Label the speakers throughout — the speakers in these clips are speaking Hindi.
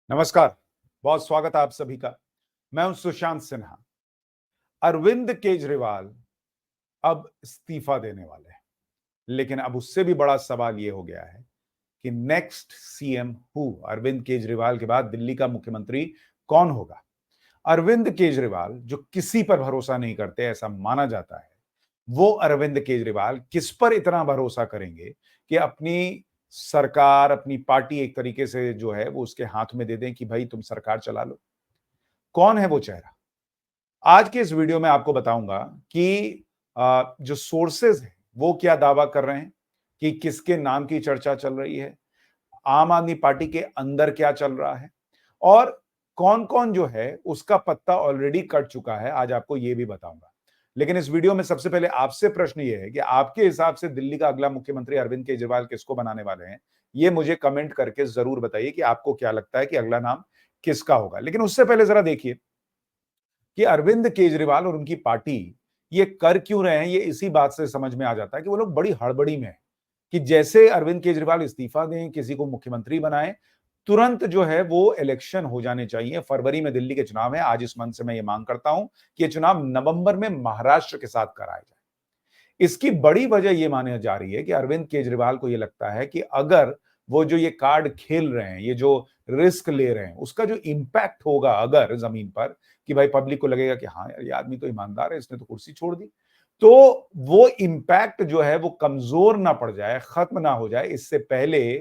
Speaker 1: नमस्कार, बहुत स्वागत है आप सभी का। मैं हूं सुशांत सिन्हा। अरविंद केजरीवाल अब इस्तीफा देने वाले हैं, लेकिन अब उससे भी बड़ा सवाल यह हो गया है कि नेक्स्ट सीएम अरविंद केजरीवाल के बाद दिल्ली का मुख्यमंत्री कौन होगा। अरविंद केजरीवाल जो किसी पर भरोसा नहीं करते ऐसा माना जाता है, वो अरविंद केजरीवाल किस पर इतना भरोसा करेंगे कि अपनी सरकार, अपनी पार्टी एक तरीके से जो है वो उसके हाथ में दे दें कि भाई तुम सरकार चला लो। कौन है वो चेहरा? आज के इस वीडियो में आपको बताऊंगा कि जो सोर्सेज हैं वो क्या दावा कर रहे हैं कि किसके नाम की चर्चा चल रही है, आम आदमी पार्टी के अंदर क्या चल रहा है और कौन-कौन जो है उसका पत्ता ऑलरेडी कट चुका है, आज आपको ये भी बताऊंगा। लेकिन इस वीडियो में सबसे पहले आपसे प्रश्न ये है कि आपके हिसाब से दिल्ली का अगला मुख्यमंत्री अरविंद केजरीवाल किसको बनाने वाले हैं? ये मुझे कमेंट करके जरूर बताइए कि आपको क्या लगता है कि अगला नाम किसका होगा। लेकिन उससे पहले जरा देखिए कि अरविंद केजरीवाल और उनकी पार्टी ये कर क्यों रहे हैं, ये इसी बात से समझ में आ जाता है कि वो लोग बड़ी हड़बड़ी में हैं कि जैसे अरविंद केजरीवाल इस्तीफा दें, किसी को मुख्यमंत्री बनाएं, तुरंत जो है वो इलेक्शन हो जाने चाहिए। फरवरी में दिल्ली के चुनाव है। आज इस मंच से मैं ये मांग करता हूं कि ये चुनाव नवंबर में महाराष्ट्र के साथ कराया जाए। इसकी बड़ी वजह ये मानी जा रही है कि अरविंद केजरीवाल को ये लगता है कि अगर वो जो ये कार्ड खेल रहे हैं, ये जो रिस्क ले रहे हैं, उसका जो इम्पैक्ट होगा अगर जमीन पर कि भाई पब्लिक को लगेगा कि हाँ यार ये आदमी तो ईमानदार है, इसने तो कुर्सी छोड़ दी, तो वो इम्पैक्ट जो है वो कमजोर ना पड़ जाए, खत्म ना हो जाए, इससे पहले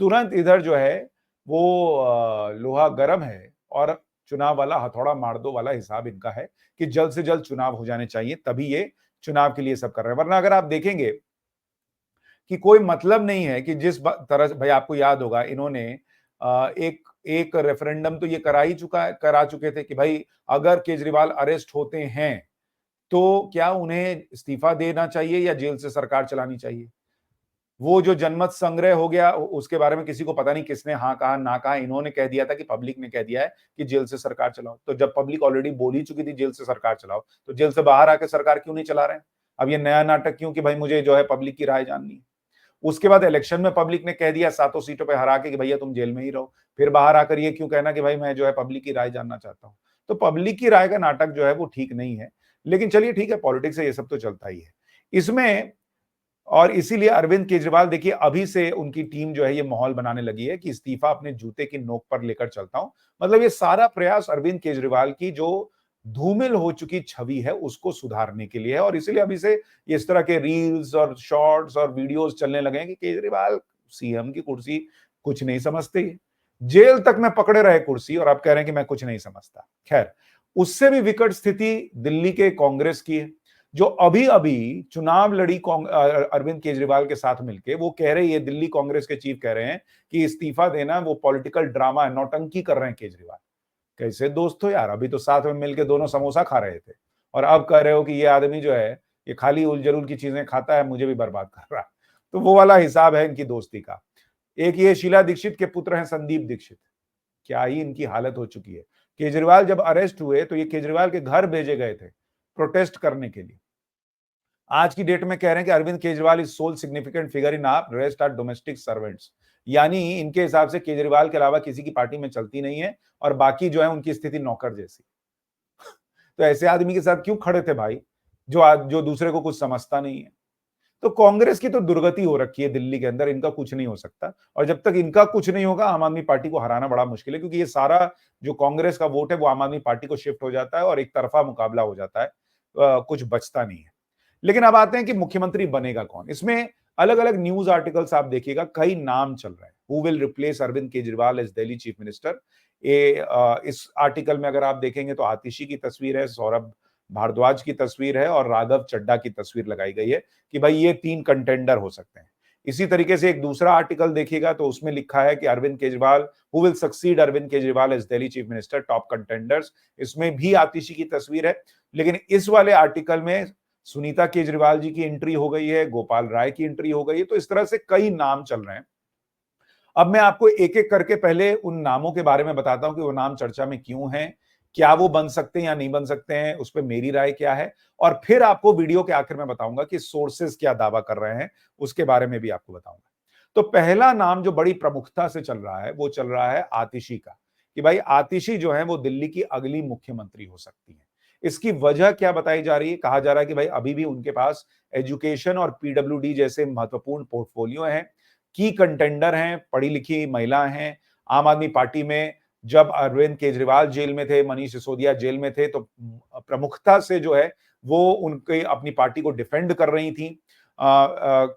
Speaker 1: तुरंत इधर जो है वो लोहा गर्म है और चुनाव वाला हथौड़ा मार दो वाला हिसाब इनका है कि जल्द से जल्द चुनाव हो जाने चाहिए, तभी ये चुनाव के लिए सब कर रहे हैं। वरना अगर आप देखेंगे कि कोई मतलब नहीं है कि जिस तरह से भाई आपको याद होगा इन्होंने एक एक रेफरेंडम तो ये करा चुके थे कि भाई अगर केजरीवाल अरेस्ट होते हैं तो क्या उन्हें इस्तीफा देना चाहिए या जेल से सरकार चलानी चाहिए। वो जो जनमत संग्रह हो गया उसके बारे में किसी को पता नहीं किसने हाँ कहा ना कहा, इन्होंने कह दिया था कि पब्लिक ने कह दिया है कि जेल से सरकार चलाओ। तो जब पब्लिक ऑलरेडी बोल ही चुकी थी जेल से सरकार चलाओ, तो जेल से बाहर आकर सरकार क्यों नहीं चला रहे हैं? अब ये नया नाटक क्यों कि भाई मुझे जो है पब्लिक की राय जाननी है। उसके बाद इलेक्शन में पब्लिक ने कह दिया सातों सीटों पे हरा के कि भैया तुम जेल में ही रहो, फिर बाहर आकर ये क्यों कहना कि भाई मैं जो है पब्लिक की राय जानना चाहता हूं। तो पब्लिक की राय का नाटक जो है वो ठीक नहीं है। लेकिन चलिए ठीक है, पॉलिटिक्स है, ये सब तो चलता ही है इसमें। और इसीलिए अरविंद केजरीवाल देखिए अभी से उनकी टीम जो है ये माहौल बनाने लगी है कि इस्तीफा अपने जूते की नोक पर लेकर चलता हूं। मतलब ये सारा प्रयास अरविंद केजरीवाल की जो धूमिल हो चुकी छवि है उसको सुधारने के लिए है। और इसीलिए अभी से ये इस तरह के रील्स और शॉर्ट्स और वीडियोस चलने लगे हैं कि केजरीवाल सीएम की कुर्सी कुछ नहीं समझते, जेल तक में पकड़े रहे कुर्सी और आप कह रहे हैं कि मैं कुछ नहीं समझता। खैर, उससे भी विकट स्थिति दिल्ली के कांग्रेस की है, जो अभी अभी चुनाव लड़ी अरविंद केजरीवाल के साथ मिलके। वो कह रही है, दिल्ली कांग्रेस के चीफ कह रहे हैं कि इस्तीफा देना वो पॉलिटिकल ड्रामा है, नौटंकी कर रहे हैं केजरीवाल। कैसे दोस्त हो यार, अभी तो साथ में मिलके दोनों समोसा खा रहे थे और अब कह रहे हो कि ये आदमी जो है ये खाली उलझुल की चीजें खाता है, मुझे भी बर्बाद कर रहा है। तो वो वाला हिसाब है इनकी दोस्ती का। एक ये शीला दीक्षित के पुत्र हैं संदीप दीक्षित, क्या ही इनकी हालत हो चुकी है। केजरीवाल जब अरेस्ट हुए तो ये केजरीवाल के घर भेजे गए थे प्रोटेस्ट करने के लिए। आज की डेट में कह रहे हैं कि Arvind Kejriwal is sole significant figure in AAP, rest are domestic servants. यानी इनके हिसाब से केजरीवाल के अलावा किसी की पार्टी में चलती नहीं है और बाकी जो है उनकी स्थिति नौकर जैसी। तो ऐसे आदमी के साथ क्यों खड़े थे भाई, जो दूसरे को कुछ समझता नहीं है। तो कांग्रेस की तो दुर्गति हो रखी है दिल्ली के अंदर, इनका कुछ नहीं हो सकता। और जब तक इनका कुछ नहीं होगा आम आदमी पार्टी को हराना बड़ा मुश्किल है, क्योंकि ये सारा जो कांग्रेस का वोट है वो आम आदमी पार्टी को शिफ्ट हो जाता है और एक तरफा मुकाबला हो जाता है, कुछ बचता नहीं है। लेकिन अब आते हैं कि मुख्यमंत्री बनेगा कौन। इसमें अलग अलग न्यूज आर्टिकल्स आप देखिएगा, कई नाम चल रहे हैं। Who will replace Arvind Kejriwal as Delhi chief minister. इस आर्टिकल में अगर आप देखेंगे तो आतिशी की तस्वीर है, सौरभ भारद्वाज की तस्वीर है और राघव चड्ढा की तस्वीर लगाई गई है कि भाई ये 3 कंटेंडर हो सकते हैं। इसी तरीके से एक दूसरा आर्टिकल देखिएगा तो उसमें लिखा है कि Arvind Kejriwal, who will succeed Arvind Kejriwal as Delhi chief minister, top contenders. इसमें भी आतिशी की तस्वीर है। लेकिन इस वाले आर्टिकल में सुनीता केजरीवाल जी की एंट्री हो गई है, गोपाल राय की एंट्री हो गई है। तो इस तरह से कई नाम चल रहे हैं। अब मैं आपको एक एक करके पहले उन नामों के बारे में बताता हूं कि वो नाम चर्चा में क्यों हैं, क्या वो बन सकते हैं या नहीं बन सकते हैं, उस पर मेरी राय क्या है। और फिर आपको वीडियो के आखिर में बताऊंगा कि सोर्सेस क्या दावा कर रहे हैं, उसके बारे में भी आपको बताऊंगा। तो पहला नाम जो बड़ी प्रमुखता से चल रहा है वो चल रहा है आतिशी का। कि भाई आतिशी जो है वो दिल्ली की अगली मुख्यमंत्री हो सकती है। इसकी वजह क्या बताई जा रही है? कहा जा रहा है कि भाई अभी भी उनके पास एजुकेशन और पीडब्ल्यूडी जैसे महत्वपूर्ण पोर्टफोलियो हैं, की कंटेंडर हैं, पढ़ी लिखी महिला हैं। आम आदमी पार्टी में जब अरविंद केजरीवाल जेल में थे, मनीष सिसोदिया जेल में थे, तो प्रमुखता से जो है वो उनके अपनी पार्टी को डिफेंड कर रही थी।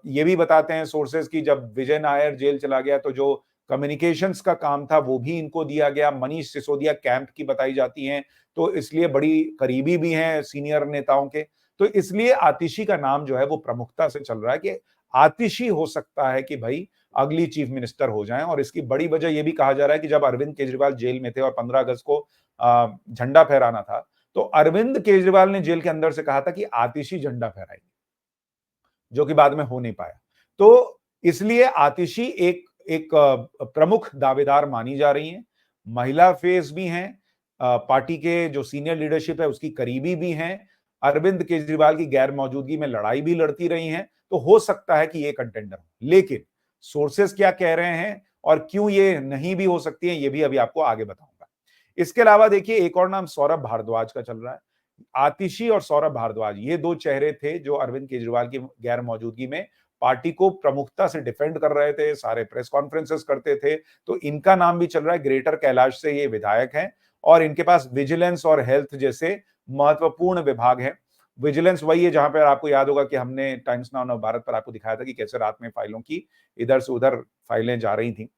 Speaker 1: ये भी बताते हैं सोर्सेज की जब विजय नायर जेल चला गया तो जो कम्युनिकेशंस का काम था वो भी इनको दिया गया। मनीष सिसोदिया कैंप की बताई जाती हैं, तो इसलिए बड़ी करीबी भी हैं सीनियर नेताओं के। तो इसलिए आतिशी का नाम जो है वो प्रमुखता से चल रहा है कि आतिशी हो सकता है कि भाई अगली चीफ मिनिस्टर हो जाएं। और इसकी बड़ी वजह यह भी कहा जा रहा है कि जब अरविंद केजरीवाल जेल में थे और 15 अगस्त को झंडा फहराना था, तो अरविंद केजरीवाल ने जेल के अंदर से कहा था कि आतिशी झंडा फहराएगी, जो कि बाद में हो नहीं पाया। तो इसलिए आतिशी एक एक प्रमुख दावेदार मानी जा रही हैं। महिला फेस भी हैं, पार्टी के जो सीनियर लीडरशिप है उसकी करीबी भी हैं, अरविंद केजरीवाल की गैर मौजूदगी में लड़ाई भी लड़ती रही हैं, तो हो सकता है कि ये कंटेंडर हो। लेकिन सोर्सेस क्या कह रहे हैं और क्यों ये नहीं भी हो सकती है, ये भी अभी आपको आगे बताऊंगा। इसके अलावा देखिए एक और नाम सौरभ भारद्वाज का चल रहा है। आतिशी और सौरभ भारद्वाज ये दो चेहरे थे जो अरविंद केजरीवाल की गैर मौजूदगी में पार्टी को प्रमुखता से डिफेंड कर रहे थे, सारे प्रेस कॉन्फ्रेंसेस करते थे। तो इनका नाम भी चल रहा है। ग्रेटर कैलाश से ये विधायक हैं और इनके पास विजिलेंस और हेल्थ जैसे महत्वपूर्ण विभाग हैं। विजिलेंस वही है जहां पर आपको याद होगा कि हमने टाइम्स नाउ नव भारत पर आपको दिखाया था कि कैसे रात में फाइलों की इधर से उधर फाइलें जा रही थी।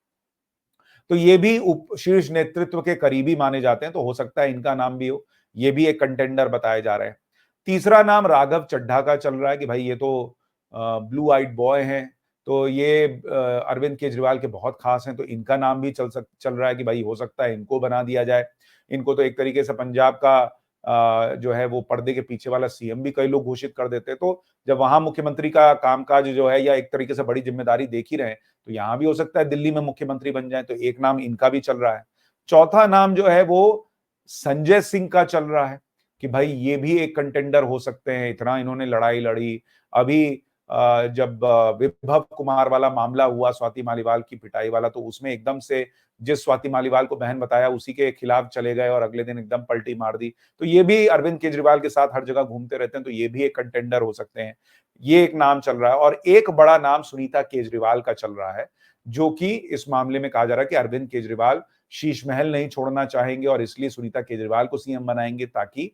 Speaker 1: तो ये भी शीर्ष नेतृत्व के करीबी माने जाते हैं, तो हो सकता है इनका नाम भी हो। ये भी एक कंटेंडर बताए जा रहे हैं। तीसरा नाम राघव चड्ढा का चल रहा है कि भाई ये तो ब्लू आइड बॉय हैं, तो ये अरविंद केजरीवाल के बहुत खास हैं, तो इनका नाम भी चल रहा है कि भाई हो सकता है इनको बना दिया जाए। इनको तो एक तरीके से पंजाब का जो है वो पर्दे के पीछे वाला सीएम भी कई लोग घोषित कर देते हैं। तो जब वहां मुख्यमंत्री का कामकाज जो है या एक तरीके से बड़ी जिम्मेदारी देख ही रहे हैं, तो यहां भी हो सकता है दिल्ली में मुख्यमंत्री बन जाए, तो एक नाम इनका भी चल रहा है। चौथा नाम जो है वो संजय सिंह का चल रहा है कि भाई ये भी एक कंटेंडर हो सकते हैं। इतना इन्होंने लड़ाई लड़ी। अभी जब विभव कुमार वाला मामला हुआ, स्वाति मालीवाल की पिटाई वाला, तो उसमें एकदम से जिस स्वाति मालीवाल को बहन बताया उसी के खिलाफ चले गए और अगले दिन एकदम पलटी मार दी। तो ये भी अरविंद केजरीवाल के साथ हर जगह घूमते रहते हैं, तो ये भी एक कंटेंडर हो सकते हैं। ये एक नाम चल रहा है। और एक बड़ा नाम सुनीता केजरीवाल का चल रहा है, जो कि इस मामले में कहा जा रहा है कि अरविंद केजरीवाल शीश महल नहीं छोड़ना चाहेंगे और इसलिए सुनीता केजरीवाल को सीएम बनाएंगे ताकि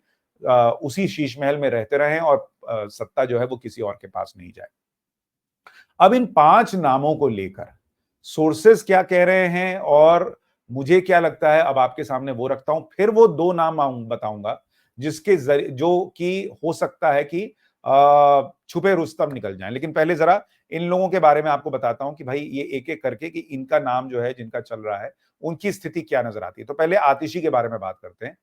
Speaker 1: उसी शीश महल में रहते रहें और सत्ता जो है वो किसी और के पास नहीं जाए। अब इन 5 नामों को लेकर सोर्सेस क्या कह रहे हैं और मुझे क्या लगता है, अब आपके सामने वो रखता हूं। फिर वो 2 नाम बताऊंगा जिसके जो कि हो सकता है कि छुपे रुस्तम निकल जाएं। लेकिन पहले जरा इन लोगों के बारे में आपको बताता हूं कि भाई ये एक एक करके कि इनका नाम जो है जिनका चल रहा है उनकी स्थिति क्या नजर आती है। तो पहले आतिशी के बारे में बात करते हैं।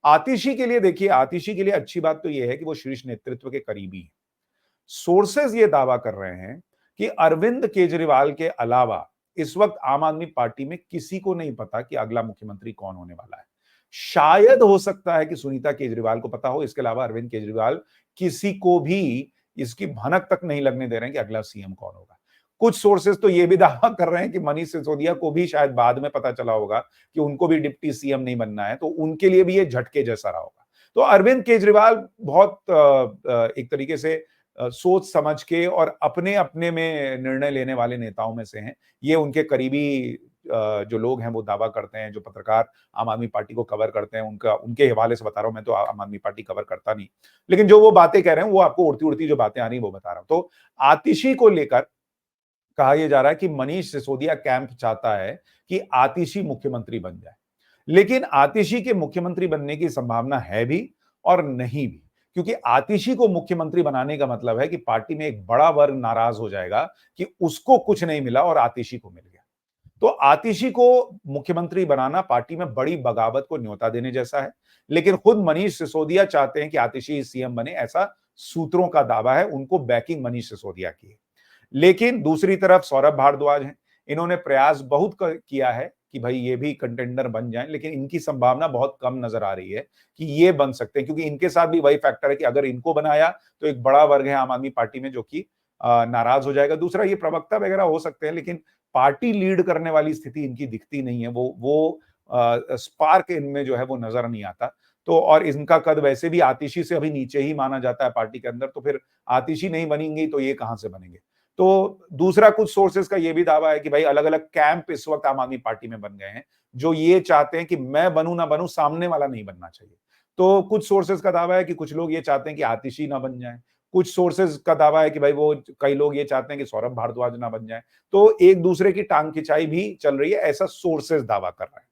Speaker 1: आतिशी के लिए देखिए, आतिशी के लिए अच्छी बात तो यह है कि वो शीर्ष नेतृत्व के करीबी हैं। सोर्सेज ये दावा कर रहे हैं कि अरविंद केजरीवाल के अलावा इस वक्त आम आदमी पार्टी में किसी को नहीं पता कि अगला मुख्यमंत्री कौन होने वाला है। शायद हो सकता है कि सुनीता केजरीवाल को पता हो, इसके अलावा अरविंद केजरीवाल किसी को भी इसकी भनक तक नहीं लगने दे रहे हैं कि अगला सीएम कौन होगा। कुछ सोर्सेज तो ये भी दावा कर रहे हैं कि मनीष सिसोदिया को भी शायद बाद में पता चला होगा कि उनको भी डिप्टी सीएम नहीं बनना है, तो उनके लिए भी ये झटके जैसा रहा होगा। तो अरविंद केजरीवाल बहुत एक तरीके से सोच समझ के और अपने अपने में निर्णय लेने वाले नेताओं में से हैं। ये उनके करीबी जो लोग हैं वो दावा करते हैं, जो पत्रकार आम आदमी पार्टी को कवर करते हैं, उनके हवाले से बता रहा हूं। मैं तो आम आदमी पार्टी कवर करता नहीं, लेकिन जो वो बातें कह रहे हैं वो आपको उड़ती उड़ती जो बातें आ रही है वो बता रहा हूं। तो आतिशी को लेकर कहा यह जा रहा है कि मनीष सिसोदिया कैंप चाहता है कि आतिशी मुख्यमंत्री बन जाए। लेकिन आतिशी के मुख्यमंत्री बनने की संभावना है भी और नहीं भी, क्योंकि आतिशी को मुख्यमंत्री बनाने का मतलब है कि पार्टी में एक बड़ा वर्ग नाराज हो जाएगा कि उसको कुछ नहीं मिला और आतिशी को मिल गया। तो आतिशी को मुख्यमंत्री बनाना पार्टी में बड़ी बगावत को न्योता देने जैसा है। लेकिन खुद मनीष सिसोदिया चाहते हैं कि आतिशी सीएम बने, ऐसा सूत्रों का दावा है। उनको बैकिंग मनीष सिसोदिया की है। लेकिन दूसरी तरफ सौरभ भारद्वाज हैं, इन्होंने प्रयास बहुत किया है कि भाई ये भी कंटेंडर बन जाएं, लेकिन इनकी संभावना बहुत कम नजर आ रही है कि ये बन सकते हैं, क्योंकि इनके साथ भी वही फैक्टर है कि अगर इनको बनाया तो एक बड़ा वर्ग है आम आदमी पार्टी में जो कि नाराज हो जाएगा। दूसरा, ये प्रवक्ता वगैरह हो सकते हैं, लेकिन पार्टी लीड करने वाली स्थिति इनकी दिखती नहीं है। वो स्पार्क इनमें जो है वो नजर नहीं आता। तो और इनका कद वैसे भी आतिशी से अभी नीचे ही माना जाता है पार्टी के अंदर, तो फिर आतिशी नहीं बनेंगी तो ये कहां से बनेंगे। तो दूसरा कुछ सोर्सेस का ये भी दावा है कि भाई अलग अलग कैंप इस वक्त आम आदमी पार्टी में बन गए हैं, जो ये चाहते हैं कि मैं बनूं ना बनूं, सामने वाला नहीं बनना चाहिए। तो कुछ सोर्सेज का दावा है कि कुछ लोग ये चाहते हैं कि आतिशी ना बन जाए, कुछ सोर्सेज का दावा है कि भाई वो कई लोग ये चाहते हैं कि सौरभ भारद्वाज ना बन जाए। तो एक दूसरे की टांग खिंचाई भी चल रही है, ऐसा सोर्सेज दावा कर रहे हैं।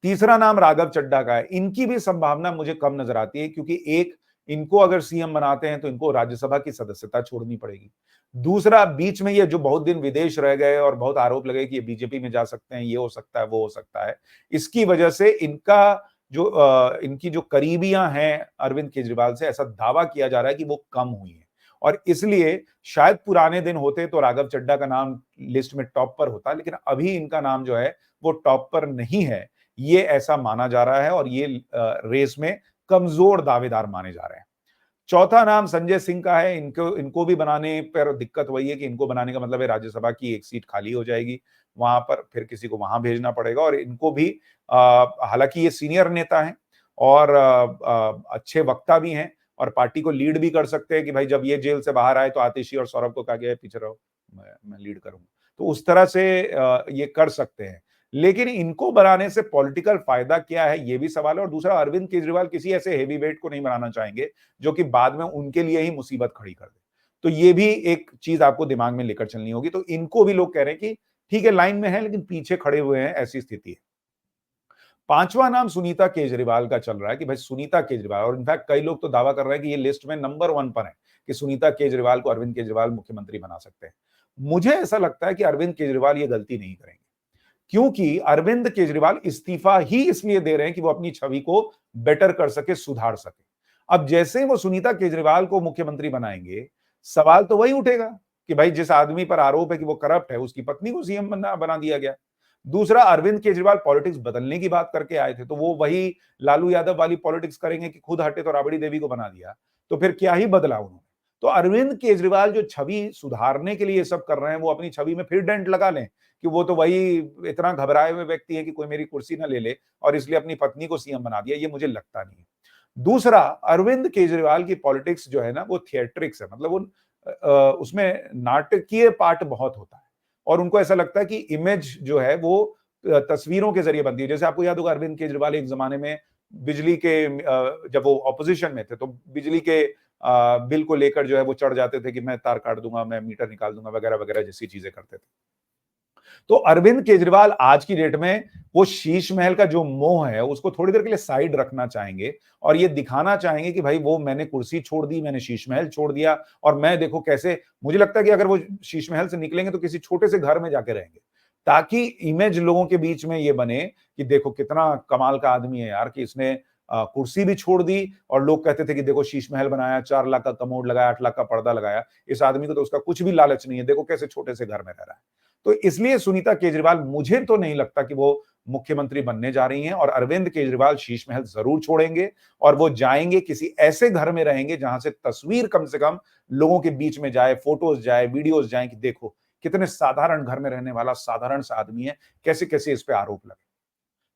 Speaker 1: तीसरा नाम राघव चड्ढा का है। इनकी भी संभावना मुझे कम नजर आती है, क्योंकि एक, इनको अगर सीएम बनाते हैं तो इनको राज्यसभा की सदस्यता छोड़नी पड़ेगी। दूसरा, बीच में ये जो बहुत दिन विदेश रह गए और बहुत आरोप लगे कि ये बीजेपी में जा सकते हैं, ये हो सकता है, वो हो सकता है, इसकी वजह से इनका जो इनकी जो करीबियां हैं अरविंद केजरीवाल से, ऐसा दावा किया जा रहा है कि वो कम हुई है। और इसलिए शायद पुराने दिन होते तो राघव चड्ढा का नाम लिस्ट में टॉप पर होता, लेकिन अभी इनका नाम जो है वो टॉप पर नहीं है, ये ऐसा माना जा रहा है और ये रेस में कमजोर दावेदार माने जा रहे हैं। चौथा नाम संजय सिंह का है। इनको इनको भी बनाने पर दिक्कत वही है कि इनको बनाने का मतलब है राज्यसभा की एक सीट खाली हो जाएगी, वहां पर फिर किसी को वहां भेजना पड़ेगा। और इनको भी हालांकि ये सीनियर नेता हैं और अच्छे वक्ता भी हैं और पार्टी को लीड भी कर सकते हैं कि भाई जब ये जेल से बाहर आए तो आतिशी और सौरभ को कहा गया है पीछे रहो, मैं लीड करूंगा, तो उस तरह से ये कर सकते हैं। लेकिन इनको बनाने से पॉलिटिकल फायदा क्या है, ये भी सवाल है। और दूसरा, अरविंद केजरीवाल किसी ऐसे हेवी वेट को नहीं बनाना चाहेंगे जो कि बाद में उनके लिए ही मुसीबत खड़ी कर दे। तो ये भी एक चीज आपको दिमाग में लेकर चलनी होगी। तो इनको भी लोग कह रहे हैं कि ठीक है लाइन में है लेकिन पीछे खड़े हुए हैं, ऐसी स्थिति है। पांचवा नाम सुनीता केजरीवाल का चल रहा है कि भाई सुनीता केजरीवाल, और इनफैक्ट कई लोग तो दावा कर रहे हैं कि ये लिस्ट में नंबर 1 पर है कि सुनीता केजरीवाल को अरविंद केजरीवाल मुख्यमंत्री बना सकते हैं। मुझे ऐसा लगता है कि अरविंद केजरीवाल ये गलती नहीं करेंगे, क्योंकि अरविंद केजरीवाल इस्तीफा ही इसलिए दे रहे हैं कि वो अपनी छवि को बेटर कर सके, सुधार सके। अब जैसे ही वो सुनीता केजरीवाल को मुख्यमंत्री बनाएंगे, सवाल तो वही उठेगा कि भाई जिस आदमी पर आरोप है कि वो करप्ट है, उसकी पत्नी को सीएम बना दिया गया। दूसरा, अरविंद केजरीवाल पॉलिटिक्स बदलने की बात करके आए थे, तो वो वही लालू यादव वाली पॉलिटिक्स करेंगे कि खुद हटे तो राबड़ी देवी को बना दिया, तो फिर क्या ही बदला उन्होंने। तो अरविंद केजरीवाल जो छवि सुधारने के लिए ये सब कर रहे हैं, वो अपनी छवि में फिर डेंट लगा लें कि वो तो वही इतना घबराए हुए व्यक्ति है कि कोई मेरी कुर्सी ना ले ले, और इसलिए अपनी पत्नी को सीएम बना दिया, ये मुझे लगता नहीं है। दूसरा, अरविंद केजरीवाल की पॉलिटिक्स जो है ना वो थिएट्रिक्स है, मतलब वो उसमें नाटकीय पार्ट बहुत होता है और उनको ऐसा लगता है कि इमेज जो है वो तस्वीरों के जरिए बनती है। जैसे आपको याद होगा अरविंद केजरीवाल एक जमाने में बिजली के जब वो ऑपोजिशन में थे तो बिजली के बिल को लेकर जो है वो चढ़ जाते थे कि मैं तार काट दूंगा, मैं मीटर निकाल दूंगा, वगैरह वगैरह जैसी चीजें करते थे। तो अरविंद केजरीवाल आज की डेट में वो शीश महल का जो मोह है उसको थोड़ी देर के लिए साइड रखना चाहेंगे और ये दिखाना चाहेंगे कि भाई वो मैंने कुर्सी छोड़ दी, मैंने शीश महल छोड़ दिया और मैं देखो कैसे, मुझे लगता है कि अगर वो शीश महल से निकलेंगे तो किसी छोटे से घर में जाके रहेंगे, ताकि इमेज लोगों के बीच में ये बने कि देखो कितना कमाल का आदमी है यार, कि इसने कुर्सी भी छोड़ दी और लोग कहते थे कि देखो शीश महल बनाया, 4 लाख का कमोड लगाया, 8 लाख का पर्दा लगाया, इस आदमी को तो उसका कुछ भी लालच नहीं है, देखो कैसे छोटे से घर में रह रहा है। तो इसलिए सुनीता केजरीवाल मुझे तो नहीं लगता कि वो मुख्यमंत्री बनने जा रही हैं और अरविंद केजरीवाल शीश महल जरूर छोड़ेंगे और वो जाएंगे किसी ऐसे घर में रहेंगे जहां से तस्वीर कम से कम लोगों के बीच में जाए, फोटोज जाए, वीडियोज जाए कि देखो कितने साधारण घर में रहने वाला साधारण सा आदमी है, कैसे कैसे इस पे आरोप लगे।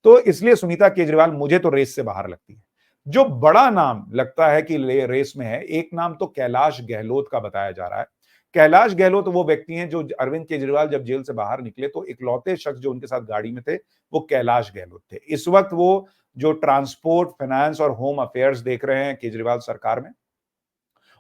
Speaker 1: तो इसलिए सुनीता केजरीवाल मुझे तो रेस से बाहर लगती है। जो बड़ा नाम लगता है कि रेस में है, एक नाम तो कैलाश गहलोत का बताया जा रहा है। कैलाश गहलोत वो व्यक्ति हैं जो अरविंद केजरीवाल जब जेल से बाहर निकले तो इकलौते शख्स जो उनके साथ गाड़ी में थे वो कैलाश गहलोत थे। इस वक्त वो जो ट्रांसपोर्ट, फाइनेंस और होम अफेयर्स देख रहे हैं केजरीवाल सरकार में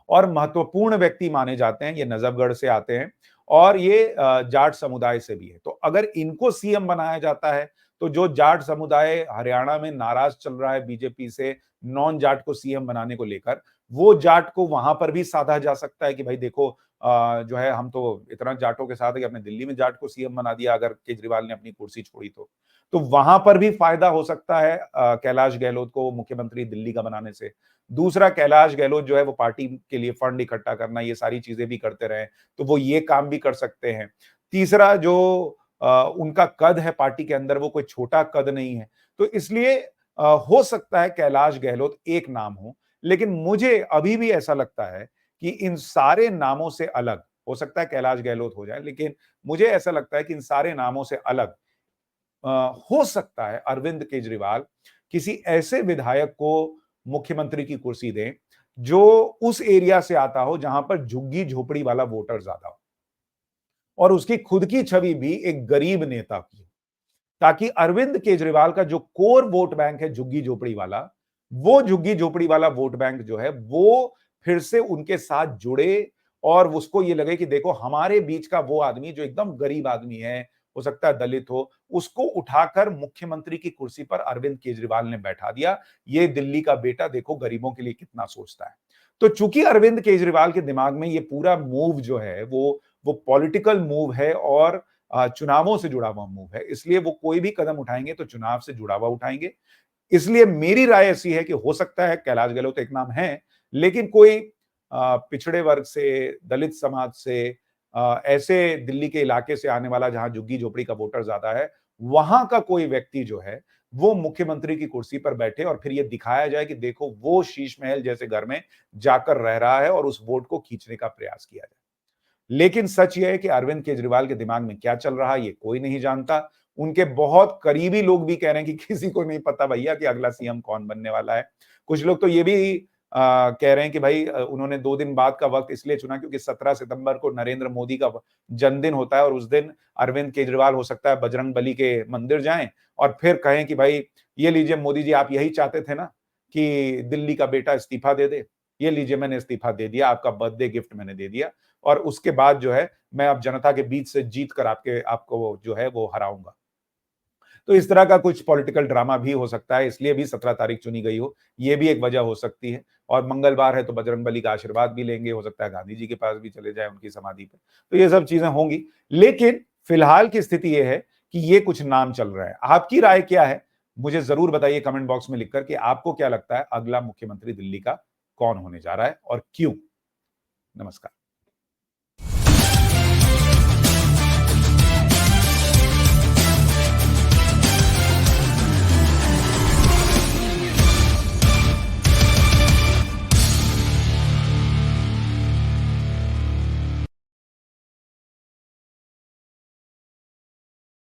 Speaker 1: और महत्वपूर्ण व्यक्ति माने जाते हैं। ये नजफगढ़ से आते हैं और ये जाट समुदाय से भी है। तो अगर इनको सीएम बनाया जाता है तो जो जाट समुदाय हरियाणा में नाराज चल रहा है बीजेपी से नॉन जाट को सीएम बनाने को लेकर, वो जाट को वहां पर भी साधा जा सकता है कि भाई देखो जो है हम तो इतना जाटों के साथ है कि अपने दिल्ली में जाट को सीएम बना दिया अगर केजरीवाल ने अपनी कुर्सी छोड़ी तो वहां पर भी फायदा हो सकता है कैलाश गहलोत को मुख्यमंत्री दिल्ली का बनाने से। दूसरा, कैलाश गहलोत जो है वो पार्टी के लिए फंड इकट्ठा करना, ये सारी चीजें भी करते रहे, तो वो ये काम भी कर सकते हैं। तीसरा, जो उनका कद है पार्टी के अंदर वो कोई छोटा कद नहीं है, तो इसलिए हो सकता है कैलाश गहलोत एक नाम हो। लेकिन मुझे अभी भी ऐसा लगता है कि इन सारे नामों से अलग, हो सकता है कैलाश गहलोत हो जाए, लेकिन मुझे ऐसा लगता है कि इन सारे नामों से अलग हो सकता है अरविंद केजरीवाल किसी ऐसे विधायक को मुख्यमंत्री की कुर्सी दें जो उस एरिया से आता हो जहां पर झुग्गी झोपड़ी वाला वोटर ज्यादा हो और उसकी खुद की छवि भी एक गरीब नेता की हो, ताकि अरविंद केजरीवाल का जो कोर वोट बैंक है झुग्गी झोपड़ी वाला, वो झुग्गी झोपड़ी वाला वोट बैंक जो है वो फिर से उनके साथ जुड़े और उसको ये लगे कि देखो हमारे बीच का वो आदमी जो एकदम गरीब आदमी है, हो सकता है दलित हो, उसको उठाकर मुख्यमंत्री की कुर्सी पर अरविंद केजरीवाल ने बैठा दिया। ये दिल्ली का बेटा देखो गरीबों के लिए कितना सोचता है। तो चूंकि अरविंद केजरीवाल के दिमाग में ये पूरा मूव जो है वो पॉलिटिकल मूव है और चुनावों से जुड़ा हुआ मूव है, इसलिए वो कोई भी कदम उठाएंगे तो चुनाव से जुड़ा हुआ उठाएंगे। इसलिए मेरी राय ऐसी है कि हो सकता है कैलाश गहलोत एक नाम है, लेकिन कोई पिछड़े वर्ग से, दलित समाज से, ऐसे दिल्ली के इलाके से आने वाला जहां झुग्गी झोपड़ी का वोटर ज्यादा है, वहां का कोई व्यक्ति जो है वो मुख्यमंत्री की कुर्सी पर बैठे और फिर ये दिखाया जाए कि देखो वो शीश महल जैसे घर में जाकर रह रहा है और उस वोट को खींचने का प्रयास किया जाए। लेकिन सच यह है कि अरविंद केजरीवाल के दिमाग में क्या चल रहा है ये कोई नहीं जानता। उनके बहुत करीबी लोग भी कह रहे हैं कि किसी को नहीं पता भैया कि अगला सीएम कौन बनने वाला है। कुछ लोग तो ये भी कह रहे हैं कि भाई उन्होंने 2 दिन बाद का वक्त इसलिए चुना क्योंकि 17 सितंबर को नरेंद्र मोदी का जन्मदिन होता है और उस दिन अरविंद केजरीवाल हो सकता है बजरंगबली के मंदिर जाएं और फिर कहें कि भाई ये लीजिए मोदी जी, आप यही चाहते थे ना कि दिल्ली का बेटा इस्तीफा दे दे। ये लीजिए मैंने इस्तीफा दे दिया, आपका बर्थडे गिफ्ट मैंने दे दिया और उसके बाद जो है मैं अब जनता के बीच से जीत कर आपको जो है वो हराऊंगा। तो इस तरह का कुछ पॉलिटिकल ड्रामा भी हो सकता है, इसलिए भी 17 तारीख चुनी गई हो, ये भी एक वजह हो सकती है। और मंगलवार है तो बजरंगबली का आशीर्वाद भी लेंगे, हो सकता है गांधी जी के पास भी चले जाएं उनकी समाधि पे। तो ये सब चीजें होंगी, लेकिन फिलहाल की स्थिति ये है कि ये कुछ नाम चल रहे हैं। आपकी राय क्या है? मुझे जरूर बताइए कमेंट बॉक्स में लिखकर कि आपको क्या लगता है अगला मुख्यमंत्री दिल्ली का कौन होने जा रहा है और क्यों? नमस्कार।